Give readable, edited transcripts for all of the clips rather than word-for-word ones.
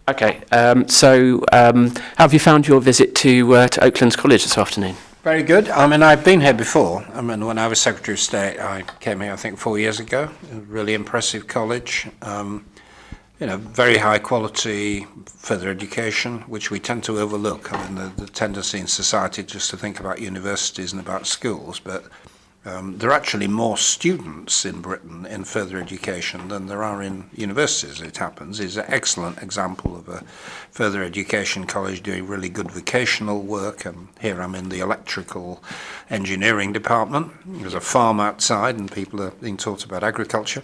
Okay, how have you found your visit to Oaklands College this afternoon? Very good. I mean, I've been here before. I mean, when I was Secretary of State, I came here, I think, 4 years ago. A really impressive college. Very high quality further education, which we tend to overlook. I mean, the tendency in society just to think about universities and about schools, but there are actually more students in Britain in further education than there are in universities, it happens. It's an excellent example of a further education college doing really good vocational work. And here I'm in the electrical engineering department. There's a farm outside and people are being taught about agriculture.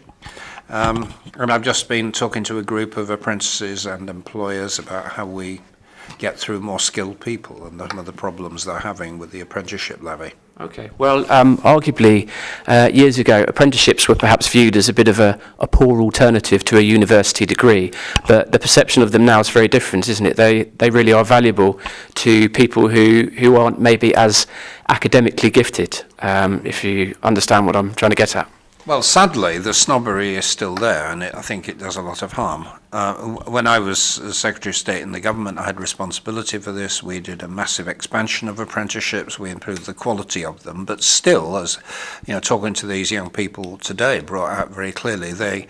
And I've just been talking to a group of apprentices and employers about how we get through more skilled people and some of the problems they're having with the apprenticeship levy. Okay, well, arguably, years ago, apprenticeships were perhaps viewed as a bit of a poor alternative to a university degree, but the perception of them now is very different, isn't it? They really are valuable to people who aren't maybe as academically gifted, if you understand what I'm trying to get at. Well, sadly, the snobbery is still there, and I think it does a lot of harm. When I was Secretary of State in the government, I had responsibility for this. We did a massive expansion of apprenticeships. We improved the quality of them. But still, as talking to these young people today brought out very clearly,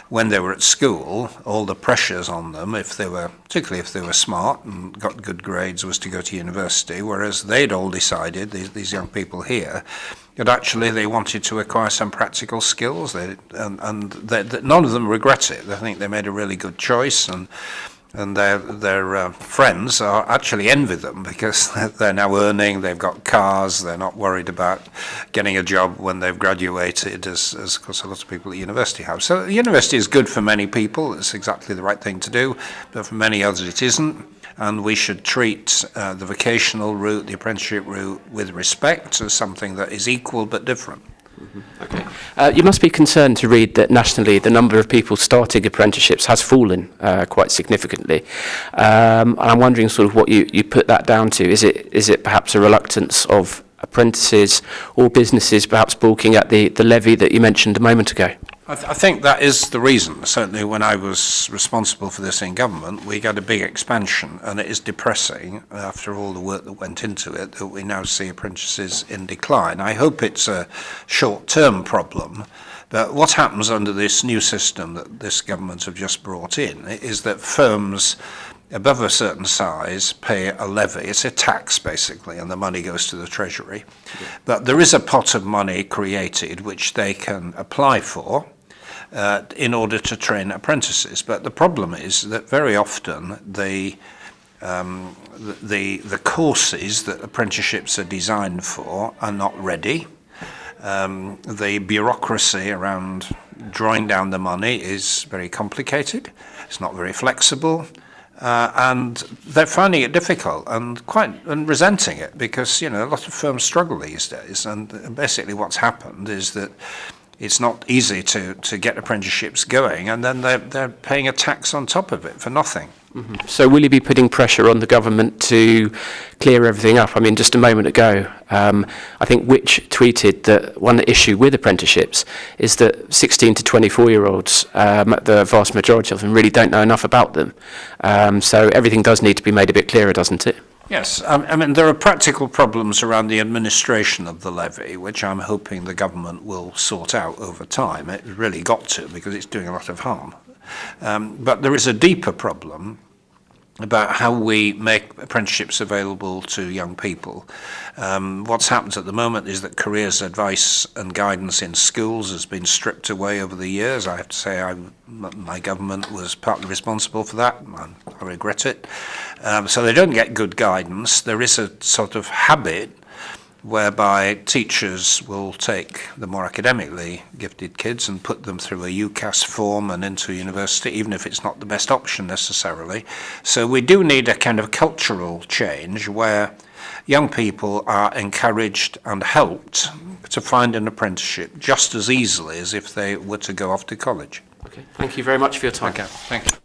when they were at school, all the pressures on them, particularly if they were smart and got good grades, was to go to university. Whereas they'd all decided, these young people here, that actually they wanted to acquire some practical skills, and none of them regret it. I think they made a really good choice, and their friends are actually envy them because they're now earning, they've got cars, they're not worried about getting a job when they've graduated, as of course a lot of people at university have. So university is good for many people, it's exactly the right thing to do, but for many others it isn't. And we should treat the vocational route, the apprenticeship route, with respect as something that is equal but different. Mm-hmm. Okay. You must be concerned to read that nationally the number of people starting apprenticeships has fallen quite significantly. And I'm wondering sort of what you put that down to. Is it perhaps a reluctance of apprentices or businesses perhaps balking at the levy that you mentioned a moment ago? I think that is the reason. Certainly when I was responsible for this in government, we got a big expansion, and it is depressing, after all the work that went into it, that we now see apprentices in decline. I hope it's a short-term problem, but what happens under this new system that this government have just brought in is that firms above a certain size pay a levy. It's a tax, basically, and the money goes to the Treasury. Yeah. But there is a pot of money created which they can apply for in order to train apprentices. But the problem is that very often the courses that apprenticeships are designed for are not ready. The bureaucracy around drawing down the money is very complicated. It's not very flexible. And they're finding it difficult and resenting it because, a lot of firms struggle these days. And basically what's happened is that it's not easy to get apprenticeships going, and then they're paying a tax on top of it for nothing. Mm-hmm. So will you be putting pressure on the government to clear everything up? I mean, just a moment ago, I think Which tweeted that one issue with apprenticeships is that 16 to 24-year-olds, the vast majority of them, really don't know enough about them. So everything does need to be made a bit clearer, doesn't it? Yes, I mean, there are practical problems around the administration of the levy, which I'm hoping the government will sort out over time. It's really got to, because it's doing a lot of harm. But there is a deeper problem about how we make apprenticeships available to young people. What's happened at the moment is that careers advice and guidance in schools has been stripped away over the years. I have to say my government was partly responsible for that, and I regret it. So they don't get good guidance. There is a sort of habit whereby teachers will take the more academically gifted kids and put them through a UCAS form and into university, even if it's not the best option necessarily. So we do need a kind of cultural change where young people are encouraged and helped to find an apprenticeship just as easily as if they were to go off to college. Okay, thank you very much for your time. Okay, thank you.